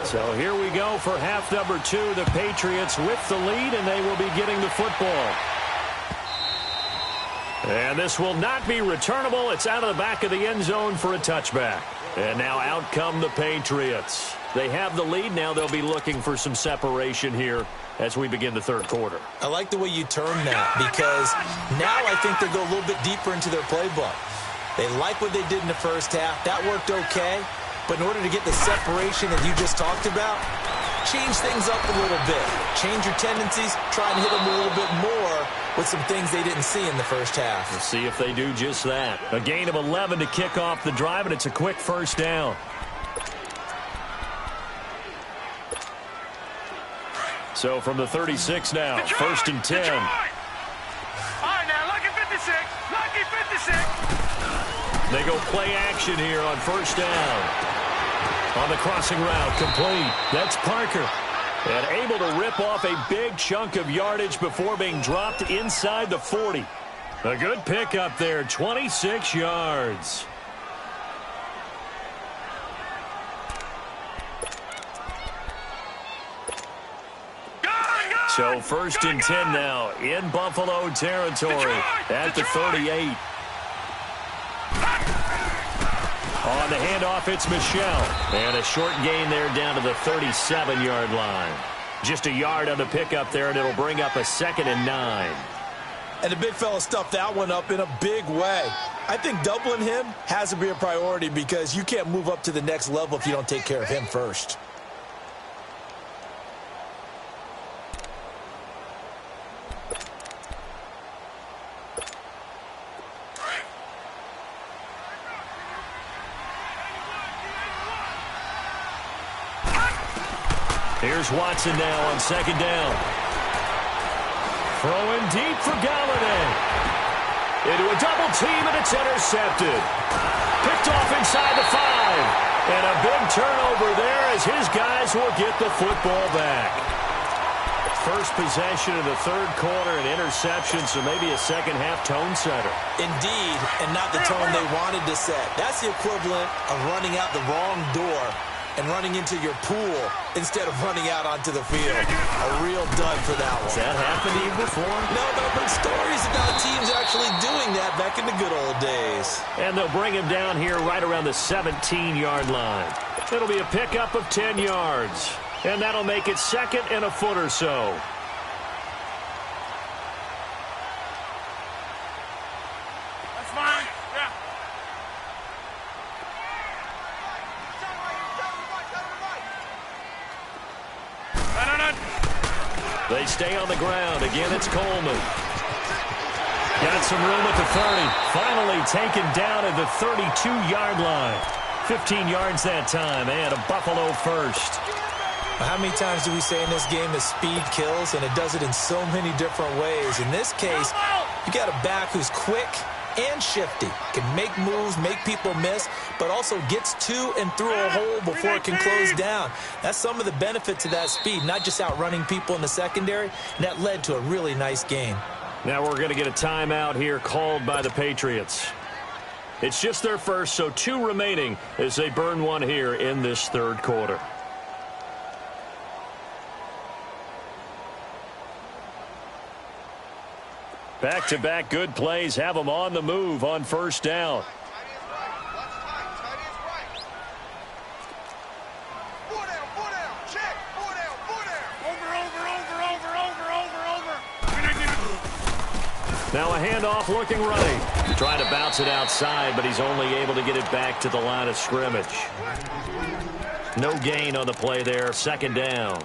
So here we go for half number 2. The Patriots with the lead, and they will be getting the football. And this will not be returnable. It's out of the back of the end zone for a touchback. And now out come the Patriots. They have the lead. Now they'll be looking for some separation here as we begin the third quarter. I like the way you term that, because now I think they go a little bit deeper into their playbook. They like what they did in the first half. That worked okay. But in order to get the separation that you just talked about, change things up a little bit. Change your tendencies. Try and hit them a little bit more with some things they didn't see in the first half. We'll see if they do just that. A gain of 11 to kick off the drive, and it's a quick first down. So from the 36 now, first and 10. All right, now, lucky 56. Lucky 56. They go play action here on first down. On the crossing route, complete. That's Parker. And able to rip off a big chunk of yardage before being dropped inside the 40. A good pickup there, 26 yards. So first and 10 now in Buffalo territory at the 38. On the handoff, it's Michel. And a short gain there down to the 37-yard line. Just a yard on the pickup there, and it'll bring up a 2nd and 9. And the big fella stuffed that one up in a big way. I think doubling him has to be a priority, because you can't move up to the next level if you don't take care of him first. Here's Watson now on second down. Throwing deep for Galladay. Into a double team, and it's intercepted. Picked off inside the 5. And a big turnover there as his guys will get the football back. First possession of the third quarter, an interception, so maybe a second-half tone setter. Indeed, and not the tone they wanted to set. That's the equivalent of running out the wrong door and running into your pool instead of running out onto the field. A real dud for that one. Has that happened to you before? No, but stories about teams actually doing that back in the good old days. And they'll bring him down here right around the 17-yard line. It'll be a pickup of 10 yards. And that'll make it 2nd and a foot or so. That's fine. Yeah. They stay on the ground. Again, it's Coleman. Got some room at the 30. Finally taken down at the 32-yard line. 15 yards that time, and a Buffalo first. How many times do we say in this game that speed kills, and it does it in so many different ways? In this case, you got a back who's quick and shifty, can make moves, make people miss, but also gets to and through a hole before it can close down. That's some of the benefits of that speed, not just outrunning people in the secondary, and that led to a really nice game. Now we're going to get a timeout here called by the Patriots. It's just their first, so 2 remaining as they burn one here in this third quarter. Back-to-back good plays have them on the move on first down. Now a handoff looking right. Trying to bounce it outside, but he's only able to get it back to the line of scrimmage. No gain on the play there, 2nd down.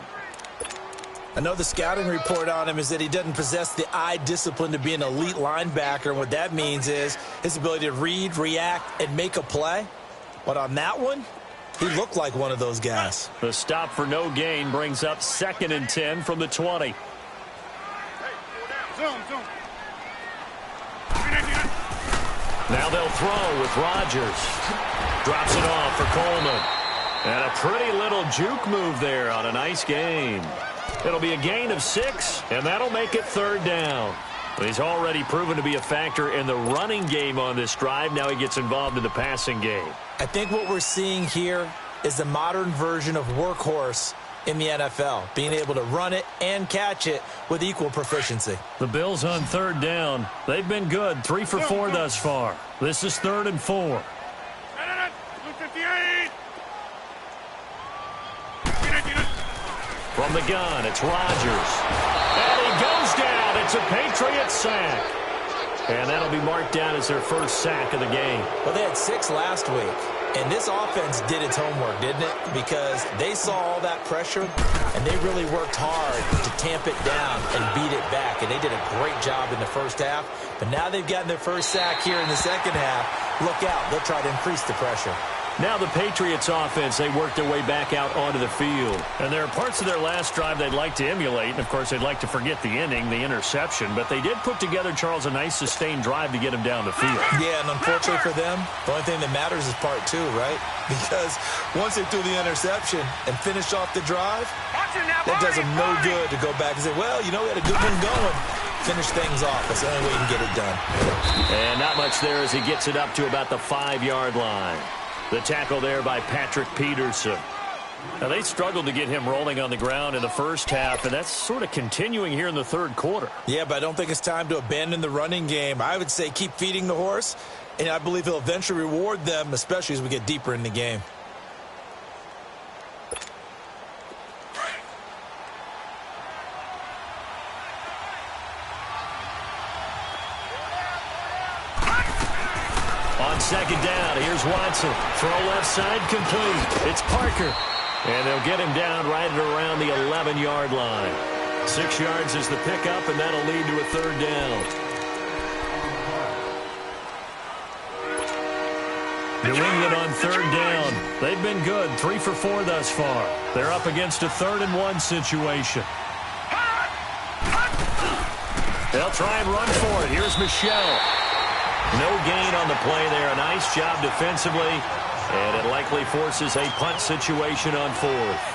I know the scouting report on him is that he doesn't possess the eye discipline to be an elite linebacker. And what that means is his ability to read, react, and make a play. But on that one, he looked like one of those guys. The stop for no gain brings up 2nd and 10 from the 20. Now they'll throw with Rodgers. Drops it off for Coleman. And a pretty little juke move there on a nice gain. It'll be a gain of 6, and that'll make it 3rd down. He's already proven to be a factor in the running game on this drive. Now he gets involved in the passing game. I think what we're seeing here is the modern version of workhorse in the NFL, being able to run it and catch it with equal proficiency. The Bills on third down. They've been good, 3 for 4 thus far. This is 3rd and 4. From the gun, it's Rodgers. And he goes down. It's a Patriot sack. And that'll be marked down as their first sack of the game. Well, they had 6 last week. And this offense did its homework, didn't it? Because they saw all that pressure, and they really worked hard to tamp it down and beat it back. And they did a great job in the first half. But now they've gotten their first sack here in the second half. Look out. They'll try to increase the pressure. Now the Patriots offense, they work their way back out onto the field. And there are parts of their last drive they'd like to emulate. And, of course, they'd like to forget the ending, the interception. But they did put together, Charles, a nice sustained drive to get them down the field. Yeah, and unfortunately for them, the only thing that matters is part 2, right? Because once they threw the interception and finished off the drive, that does them no good to go back and say, well, you know, we had a good one going. Finish things off. That's the only way you can get it done. And not much there as he gets it up to about the 5-yard line. The tackle there by Patrick Peterson. Now, they struggled to get him rolling on the ground in the first half, and that's sort of continuing here in the third quarter. Yeah, but I don't think it's time to abandon the running game. I would say keep feeding the horse, and I believe he'll eventually reward them, especially as we get deeper in the game. On second down, here's Watson. Throw left side complete. It's Parker. And they'll get him down right at around the 11-yard line. 6 yards is the pickup, and that'll lead to a third down. New England on third down. They've been good, 3 for 4 thus far. They're up against a 3rd and 1 situation. They'll try and run for it. Here's Michelle. No gain on the play there. A nice job defensively, and it likely forces a punt situation on 4th.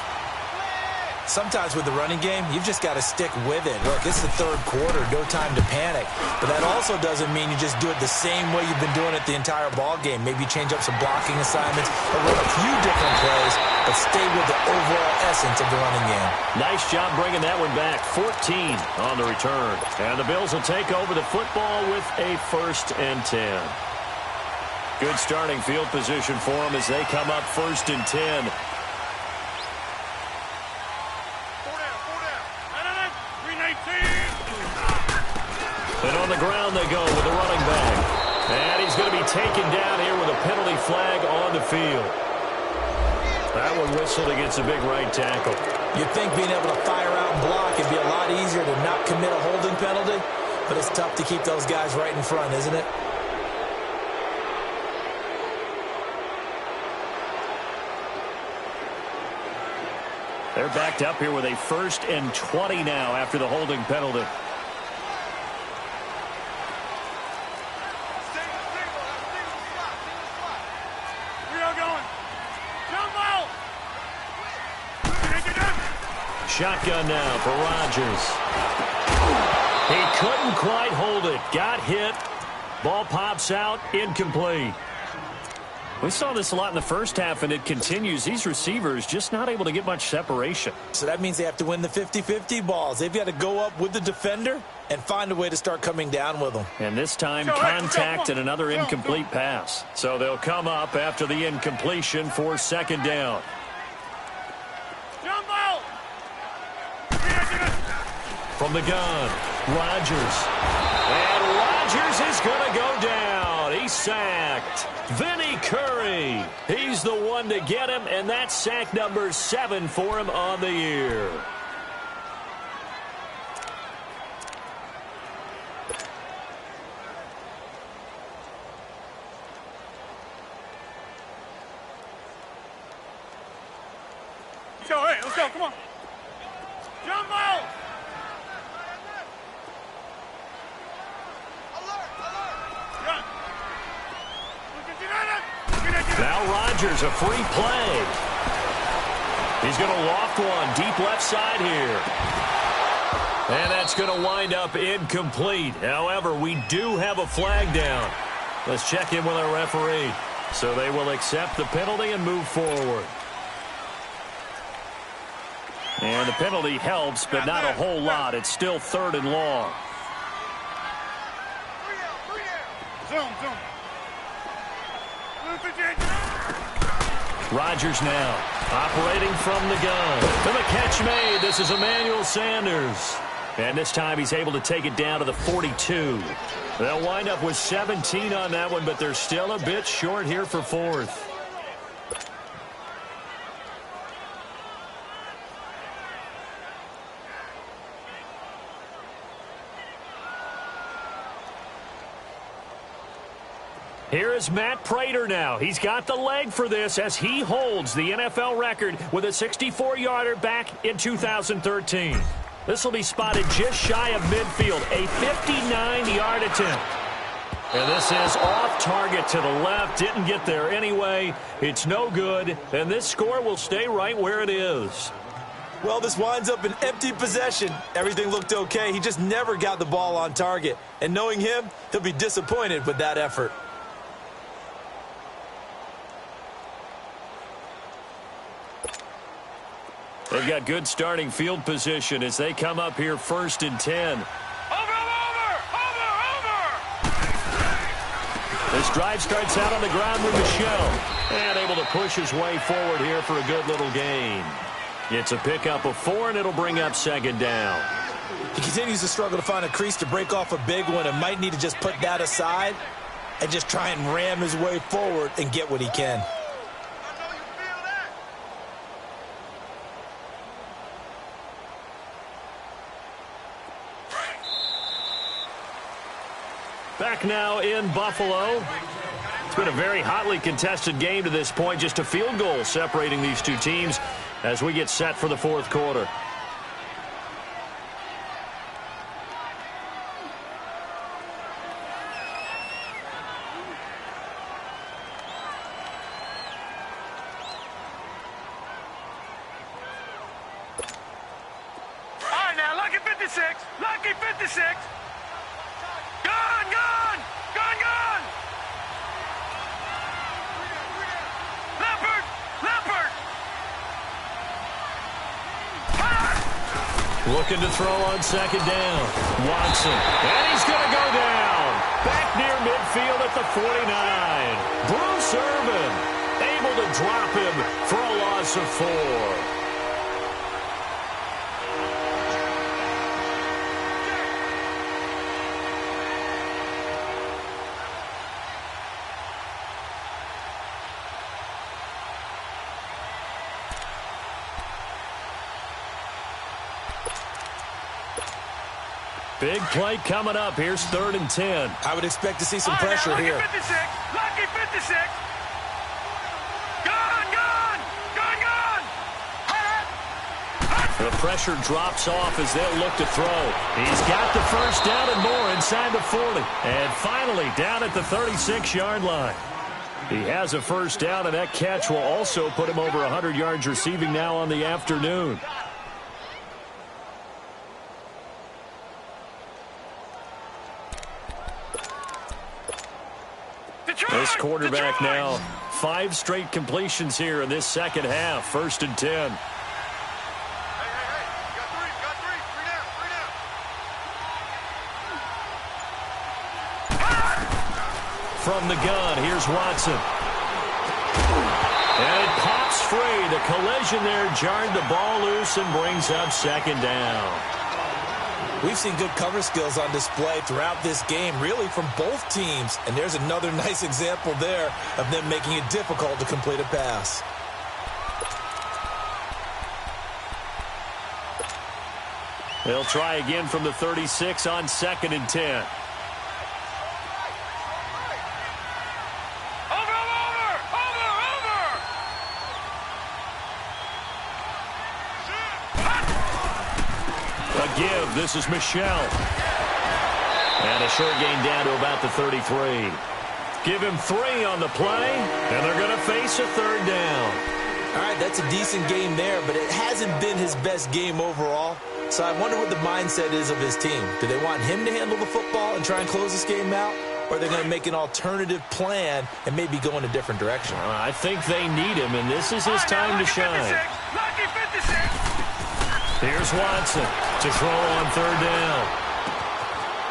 Sometimes with the running game, you've just got to stick with it. Look, it's the third quarter, no time to panic. But that also doesn't mean you just do it the same way you've been doing it the entire ball game. Maybe change up some blocking assignments or run a few different plays, but stay with the overall essence of the running game. Nice job bringing that one back. 14 on the return. And the Bills will take over the football with a 1st and 10. Good starting field position for them as they come up 1st and 10. And on the ground they go with the running back. And he's going to be taken down here with a penalty flag on the field. That one whistled against a big right tackle. You'd think being able to fire out and block would be a lot easier to not commit a holding penalty, but it's tough to keep those guys right in front, isn't it? They're backed up here with a 1st and 20 now after the holding penalty. Shotgun now for Rodgers. He couldn't quite hold it. Got hit. Ball pops out. Incomplete. We saw this a lot in the first half, and it continues. These receivers just not able to get much separation. So that means they have to win the 50-50 balls. They've got to go up with the defender and find a way to start coming down with them. And this time, contact and another incomplete pass. So they'll come up after the incompletion for 2nd down. From the gun, Rodgers. And Rodgers is going to go down. He's sacked. Vinny Curry. He's the one to get him, and that's sack number 7 for him on the year. Hey, let's go, come on. Jumbo! Now Rodgers, a free play. He's going to loft one deep left side here. And that's going to wind up incomplete. However, we do have a flag down. Let's check in with our referee. So they will accept the penalty and move forward. And the penalty helps, but not a whole lot. It's still 3rd and long. Zoom. Rodgers now operating from the gun. And the catch made. This is Emmanuel Sanders. And this time he's able to take it down to the 42. They'll wind up with 17 on that one, but they're still a bit short here for 4th. Here is Matt Prater now. He's got the leg for this as he holds the NFL record with a 64-yarder back in 2013. This will be spotted just shy of midfield, a 59-yard attempt. And this is off target to the left. Didn't get there anyway. It's no good, and this score will stay right where it is. Well, this winds up an empty possession. Everything looked okay. He just never got the ball on target. And knowing him, he'll be disappointed with that effort. They've got good starting field position as they come up here 1st and 10. Over! This drive starts out on the ground with Michel. And able to push his way forward here for a good little gain. It's a pickup of 4, and it'll bring up 2nd down. He continues to struggle to find a crease to break off a big one and might need to just put that aside and just try and ram his way forward and get what he can. Back now in Buffalo. It's been a very hotly contested game to this point. Just a field goal separating these two teams as we get set for the 4th quarter. All right, now, lucky 56. Lucky 56. Gone! Leopard! Looking to throw on 2nd down. Watson. And he's going to go down. Back near midfield at the 49. Bruce Irvin able to drop him for a loss of 4. Big play coming up. Here's 3rd and 10. I would expect to see some pressure here. Lucky 56. Lucky 56. Gone! The pressure drops off as they'll look to throw. He's got the 1st down and more inside the 40. And finally down at the 36-yard line. He has a 1st down, and that catch will also put him over 100 yards receiving now on the afternoon. This quarterback now, 5 straight completions here in this 2nd half. 1st and 10. Hey, got three. Three down. From the gun, here's Watson. And it pops free. The collision there jarred the ball loose and brings up 2nd down. We've seen good cover skills on display throughout this game, really from both teams. And there's another nice example there of them making it difficult to complete a pass. They'll try again from the 36 on 2nd and 10. Give. This is Michel. And a short gain down to about the 33. Give him 3 on the play, and they're going to face a 3rd down. All right, that's a decent game there, but it hasn't been his best game overall. So I wonder what the mindset is of his team. Do they want him to handle the football and try and close this game out? Or are they going to make an alternative plan and maybe go in a different direction? I think they need him, and this is his time to shine. Lucky 56. Here's Watson to throw on third down.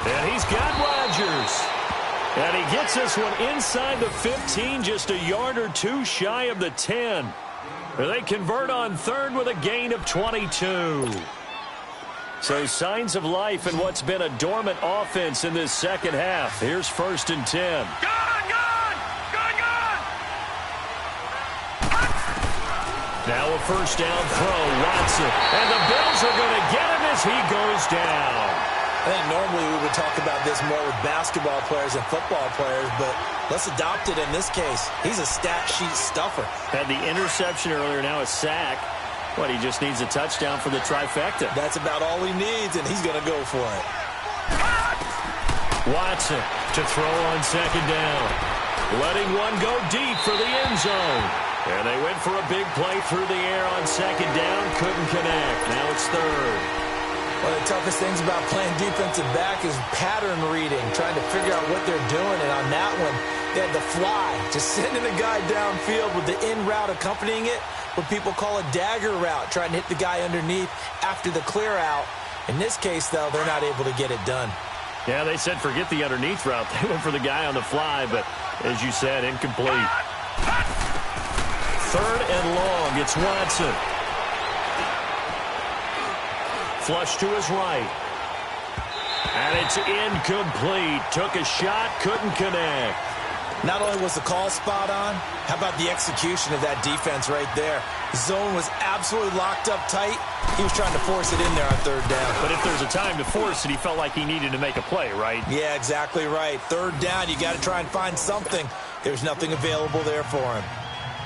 And he's got Rodgers. And he gets this one inside the 15, just a yard or two shy of the 10. They convert on third with a gain of 22. So signs of life in what's been a dormant offense in this second half. Here's 1st and 10. Now a first down throw, Watson. And the Bills are going to get him as he goes down. I think normally we would talk about this more with basketball players and football players, but let's adopt it in this case. He's a stat sheet stuffer. Had the interception earlier, now a sack. But he just needs a touchdown for the trifecta. That's about all he needs, and he's going to go for it. Watson to throw on second down. Letting one go deep for the end zone. And they went for a big play through the air on second down. Couldn't connect. Now it's third. One of the toughest things about playing defensive back is pattern reading, trying to figure out what they're doing. And on that one, they had the fly, just sending a guy downfield with the in route accompanying it, what people call a dagger route, trying to hit the guy underneath after the clear out. In this case, though, they're not able to get it done. Yeah, they said forget the underneath route. They went for the guy on the fly, but as you said, incomplete. Third and long, it's Watson. Flush to his right. And it's incomplete. Took a shot, couldn't connect. Not only was the call spot on, how about the execution of that defense right there? The zone was absolutely locked up tight. He was trying to force it in there on third down. But if there's a time to force it, he felt like he needed to make a play, right? Yeah, exactly right. Third down, you got to try and find something. There's nothing available there for him.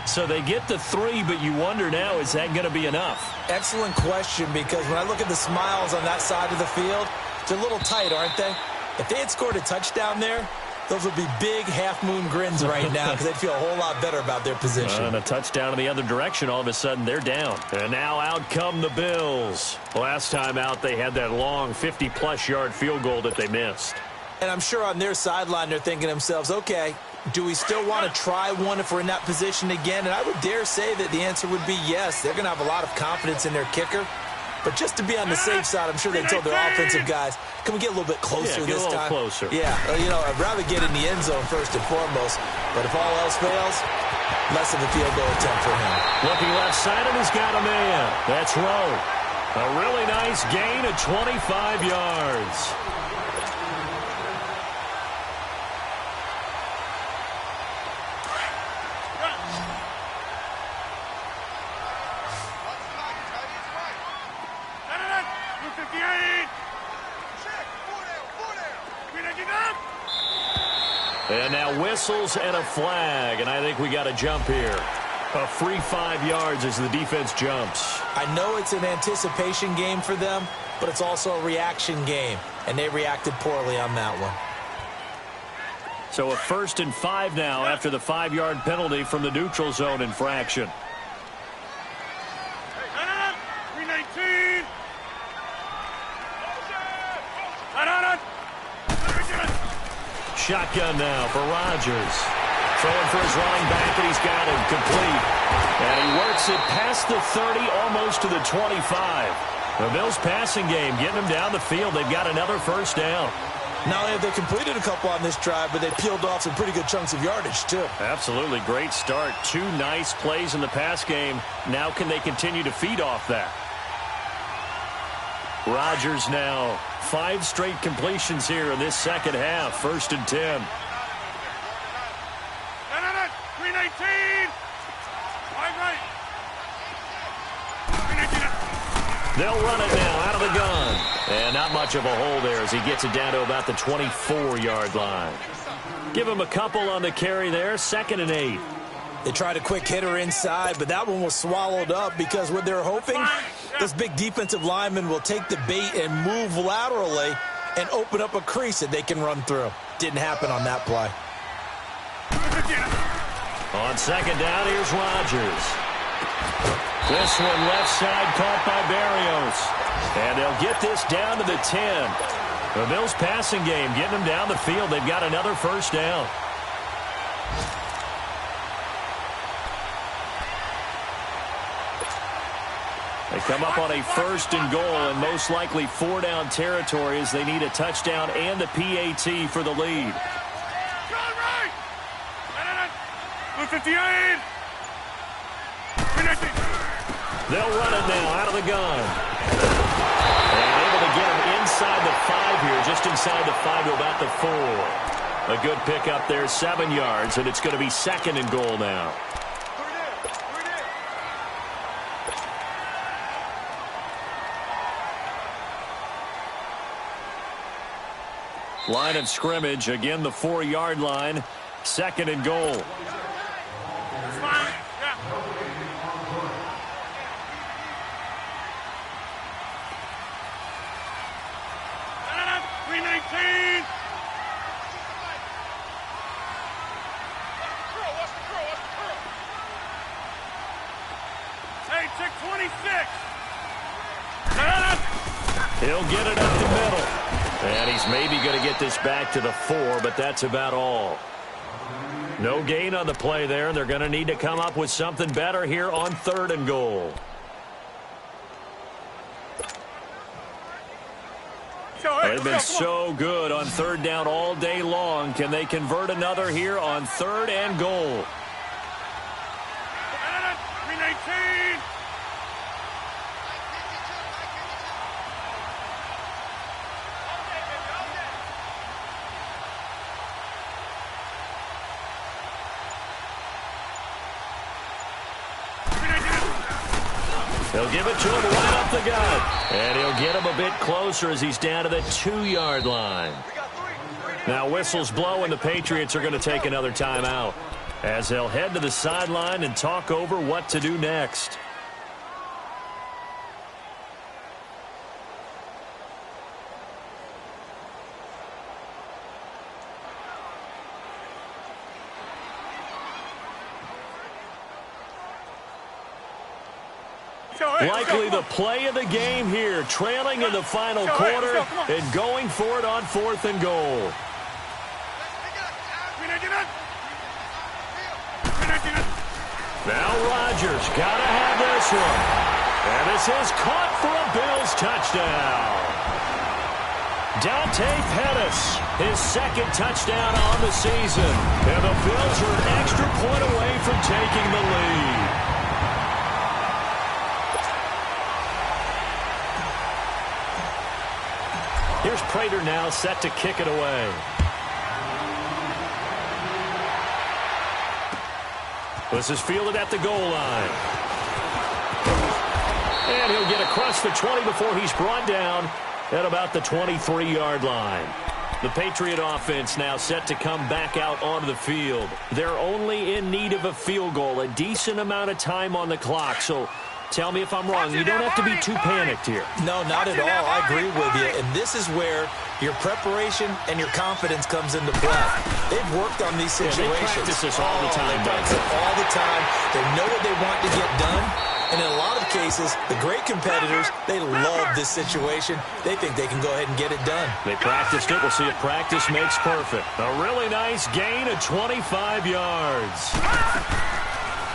So they get the 3, but you wonder now, is that going to be enough? Excellent question, because when I look at the smiles on that side of the field, they're a little tight, aren't they? If they had scored a touchdown there, those would be big half-moon grins right now because they'd feel a whole lot better about their position. And a touchdown in the other direction, all of a sudden they're down. And now out come the Bills. Last time out, they had that long 50-plus yard field goal that they missed. And I'm sure on their sideline they're thinking to themselves, okay, do we still want to try one if we're in that position again? And I would dare say that the answer would be yes. They're going to have a lot of confidence in their kicker. But just to be on the safe side, I'm sure they told their offensive guys, can we get a little bit closer this time? Yeah, get a little closer. Yeah, you know, I'd rather get in the end zone first and foremost. But if all else fails, less of a field goal attempt for him. Looking left side, and he's got a man. That's Rowe. A really nice gain of 25 yards. And now whistles and a flag, and I think we got a jump here. A free 5 yards as the defense jumps. I know it's an anticipation game for them, but it's also a reaction game, and they reacted poorly on that one. So a 1st and 5 now after the 5-yard penalty from the neutral zone infraction. Shotgun now for Rodgers. Throwing for his running back, and he's got him complete. And he works it past the 30, almost to the 25. The Bills passing game, getting them down the field. They've got another first down. Not only have they completed a couple on this drive, but they peeled off some pretty good chunks of yardage, too. Absolutely. Great start. 2 nice plays in the pass game. Now can they continue to feed off that? Rodgers now. 5 straight completions here in this second half. 1st and 10. 319. Right. They'll run it now out of the gun. And not much of a hole there as he gets it down to about the 24-yard line. Give him a couple on the carry there. 2nd and 8. They tried a quick hitter inside, but that one was swallowed up because what they're hoping, this big defensive lineman will take the bait and move laterally and open up a crease that they can run through. Didn't happen on that play. On 2nd down, here's Rodgers. This one left side caught by Barrios. And they'll get this down to the 10. The Bills passing game getting them down the field. They've got another first down. They come up on a 1st and goal, and most likely 4-down territory as they need a touchdown and a PAT for the lead. Blue 58. They'll run it now out of the gun. And able to get him inside the 5 here, just inside the 5 to about the 4. A good pick up there, 7 yards, and it's going to be 2nd and goal now. Line of scrimmage, again the 4-yard line, 2nd and goal. He'll get it up the middle. And he's maybe going to get this back to the 4, but that's about all. No gain on the play there. They're going to need to come up with something better here on 3rd and goal. They've been so good on 3rd down all day long. Can they convert another here on 3rd and goal? He'll give it to him right up the gut. And he'll get him a bit closer as he's down to the 2-yard line. Now whistles blow and the Patriots are going to take another timeout as they'll head to the sideline and talk over what to do next. Likely the play of the game here, trailing in the final quarter and going for it on 4th and goal. Now Rodgers got to have this one. And this is caught for a Bills touchdown. Dante Pettis, his 2nd touchdown on the season. And the Bills are an extra point away from taking the lead. Here's Prater now set to kick it away. This is fielded at the goal line. And he'll get across the 20 before he's brought down at about the 23-yard line. The Patriot offense now set to come back out onto the field. They're only in need of a field goal, a decent amount of time on the clock. So tell me if I'm wrong. You don't have to be too panicked here. No, not at all. I agree with you. And this is where your preparation and your confidence comes into play. They've worked on these situations. They practice this all the time. They practice it all the time. They know what they want to get done. And in a lot of cases, the great competitors, they love this situation. They think they can go ahead and get it done. They practiced it. We'll see if practice makes perfect. A really nice gain of 25 yards.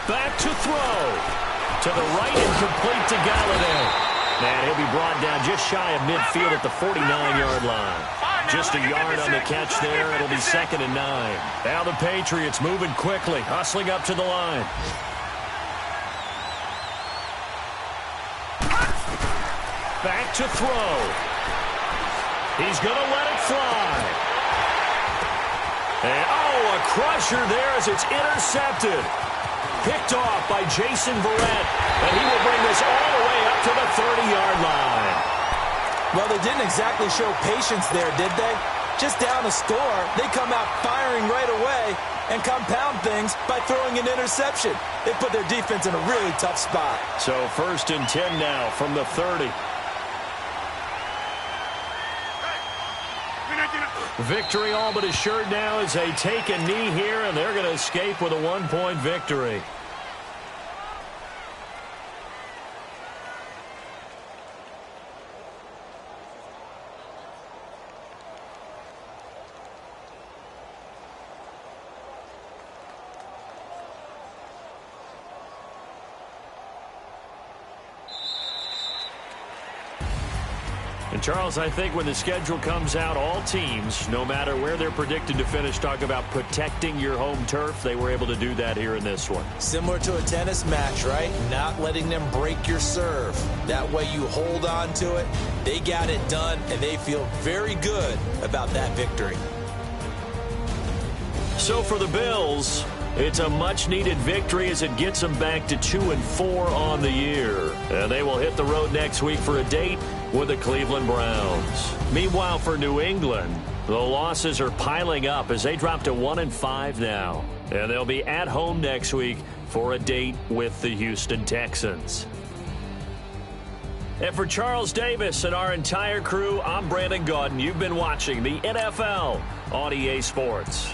Back to throw. To the right and complete to Galladay. And he'll be brought down just shy of midfield at the 49-yard line. Just a yard on the catch there. It'll be 2nd and 9. Now the Patriots moving quickly, hustling up to the line. Back to throw. He's going to let it fly. And, a crusher there as it's intercepted. Picked off by Jason Verrett, and he will bring this all the way up to the 30-yard line. Well, they didn't exactly show patience there, did they? Just down a score, they come out firing right away and compound things by throwing an interception. They put their defense in a really tough spot. So 1st and 10 now from the 30. Victory all but assured now as they take a knee here, and they're going to escape with a 1-point victory. And, Charles, I think when the schedule comes out, all teams, no matter where they're predicted to finish, talk about protecting your home turf. They were able to do that here in this one. Similar to a tennis match, right? Not letting them break your serve. That way you hold on to it. They got it done, and they feel very good about that victory. So for the Bills, it's a much-needed victory as it gets them back to 2-4 on the year. And they will hit the road next week for a date with the Cleveland Browns. Meanwhile, for New England, the losses are piling up as they drop to 1-5 now. And they'll be at home next week for a date with the Houston Texans. And for Charles Davis and our entire crew, I'm Brandon Gaudin. You've been watching the NFL on EA Sports.